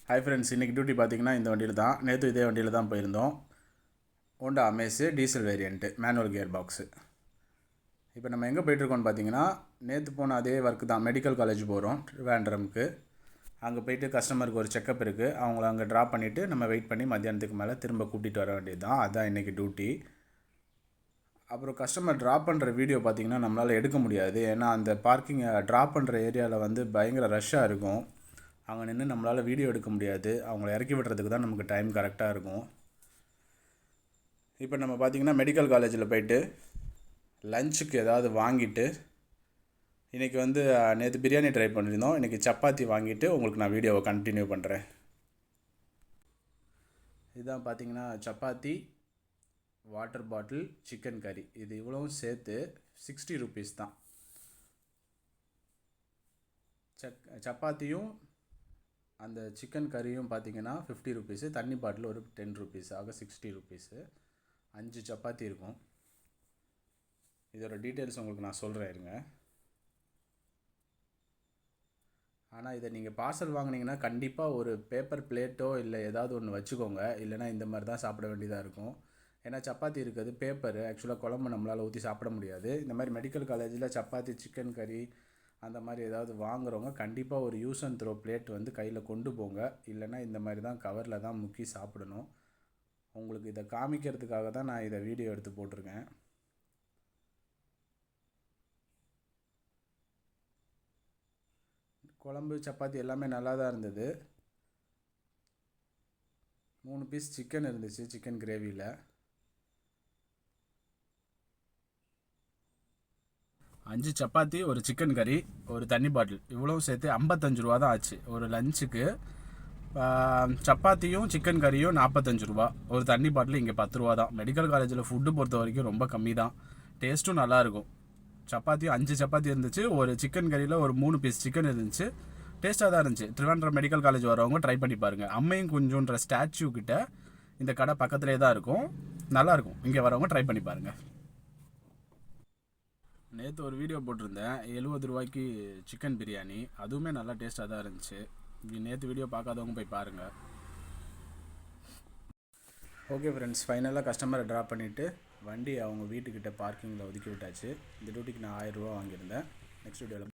Hi friends, இன்றைக்கி duty பார்த்திங்கன்னா இந்த வண்டியில் தான். நேற்று இதே வண்டியில் தான் போயிருந்தோம். Honda Amaze diesel variant manual gear box. இப்போ நம்ம எங்கே போயிட்டுருக்கோம்னு பார்த்தீங்கன்னா, நேற்று போன அதே ஒர்க்கு தான். மெடிக்கல் காலேஜ் போகிறோம் ட்ரிவாண்ட்ரம்க்கு. அங்கே போயிட்டு கஸ்டமருக்கு ஒரு செக்கப் இருக்குது. அவங்கள அங்கே ட்ராப் பண்ணிவிட்டு நம்ம வெயிட் பண்ணி மத்தியானத்துக்கு மேலே திரும்ப கூட்டிகிட்டு வர வேண்டியது தான். அதுதான் இன்றைக்கி டியூட்டி. அப்புறம் கஸ்டமர் ட்ராப் பண்ணுற வீடியோ பார்த்திங்கன்னா நம்மளால் எடுக்க முடியாது. ஏன்னா அந்த பார்க்கிங்கை ட்ராப் பண்ணுற ஏரியாவில் வந்து பயங்கர ரஷ்ஷாக இருக்கும். அங்கே நின்று நம்மளால் வீடியோ எடுக்க முடியாது. அவங்கள இறக்கி விடுறதுக்கு தான் நமக்கு டைம் கரெக்டாக இருக்கும். இப்போ நம்ம பார்த்திங்கன்னா மெடிக்கல் காலேஜில் போயிட்டு லஞ்சுக்கு ஏதாவது வாங்கிட்டு, இன்றைக்கி வந்து நேற்று பிரியாணி ட்ரை பண்ணியிருந்தோம். இன்றைக்கி சப்பாத்தி வாங்கிட்டு உங்களுக்கு நான் வீடியோவை கண்டினியூ பண்ணுறேன். இதுதான் பார்த்திங்கன்னா சப்பாத்தி, வாட்டர் பாட்டில், சிக்கன் கறி, இது இவ்வளவும் சேர்த்து 60 ருபீஸ் தான். சப்பாத்தியும் அந்த சிக்கன் கறியும் பார்த்திங்கன்னா 50 ருபீஸு, தண்ணி பாட்டில் ஒரு 10 ருபீஸ், ஆக 60 ருபீஸு. 5 சப்பாத்தி இருக்கும். இதோட டீட்டெயில்ஸ் உங்களுக்கு நான் சொல்கிறேன் இருங்க. ஆனால் இதை நீங்கள் பார்சல் வாங்கினீங்கன்னா கண்டிப்பாக ஒரு பேப்பர் பிளேட்டோ இல்லை ஏதாவது ஒன்று வச்சுக்கோங்க. இல்லைனா இந்த மாதிரி தான் சாப்பிட வேண்டியதாக இருக்கும். ஏன்னா சப்பாத்தி இருக்கிறது பேப்பரு, ஆக்சுவலாக குழம்பு நம்மளால் ஊற்றி சாப்பிட முடியாது. இந்த மாதிரி மெடிக்கல் காலேஜில் சப்பாத்தி, சிக்கன் கறி அந்த மாதிரி ஏதாவது வாங்குறவங்க கண்டிப்பாக ஒரு யூஸ் அண்ட் த்ரோ பிளேட் வந்து கையில் கொண்டு போங்க. இல்லைனா இந்த மாதிரி தான் கவரில் தான் முக்கி சாப்பிடணும். உங்களுக்கு இதை காமிக்கிறதுக்காக தான் நான் இதை வீடியோ எடுத்து போட்டிருக்கேன். குழம்பு, சப்பாத்தி எல்லாமே நல்லா தான் இருந்தது. 3 பீஸ் சிக்கன் இருந்துச்சு, சிக்கன் கிரேவியில். 5 சப்பாத்தி, ஒரு சிக்கன் கறி, ஒரு தண்ணி பாட்டில், இவ்வளோ சேர்த்து 55 ரூபா தான் ஆச்சு ஒரு லஞ்சுக்கு. சப்பாத்தியும் சிக்கன் கறியும் 45 ரூபா, ஒரு தண்ணி பாட்டில் இங்கே 10 ரூபா தான். மெடிக்கல் காலேஜில் ஃபுட்டு பொறுத்த வரைக்கும் ரொம்ப கம்மி தான். டேஸ்ட்டும் நல்லாயிருக்கும். சப்பாத்தியும் 5 சப்பாத்தி இருந்துச்சு, ஒரு சிக்கன் கறியில் ஒரு 3 பீஸ் சிக்கன் இருந்துச்சு. டேஸ்ட்டாக தான் இருந்துச்சு. ட்ரிவாண்ட்ரம் மெடிக்கல் காலேஜ் வரவங்க ட்ரை பண்ணி பாருங்கள். அம்மையும் குஞ்சுன்ற ஸ்டாச்சு கிட்ட இந்த கடை பக்கத்துலேயே தான் இருக்கும். நல்லாயிருக்கும். இங்கே வரவங்க ட்ரை பண்ணி பாருங்கள். நேற்று ஒரு வீடியோ போட்டிருந்தேன் 70 ரூபாய்க்கு சிக்கன் பிரியாணி. அதுவுமே நல்லா டேஸ்ட்டாக தான் இருந்துச்சு. நேற்று வீடியோ பார்க்காதவங்க போய் பாருங்கள். ஓகே ஃப்ரெண்ட்ஸ், ஃபைனலாக கஸ்டமரை ட்ராப் பண்ணிவிட்டு வண்டி அவங்க வீட்டுக்கிட்ட பார்க்கிங்கில் ஒதுக்கி விட்டாச்சு. இந்த டியூட்டிக்கு நான் 1000 ரூபா வாங்கியிருந்தேன். நெக்ஸ்ட் வீடியோவில்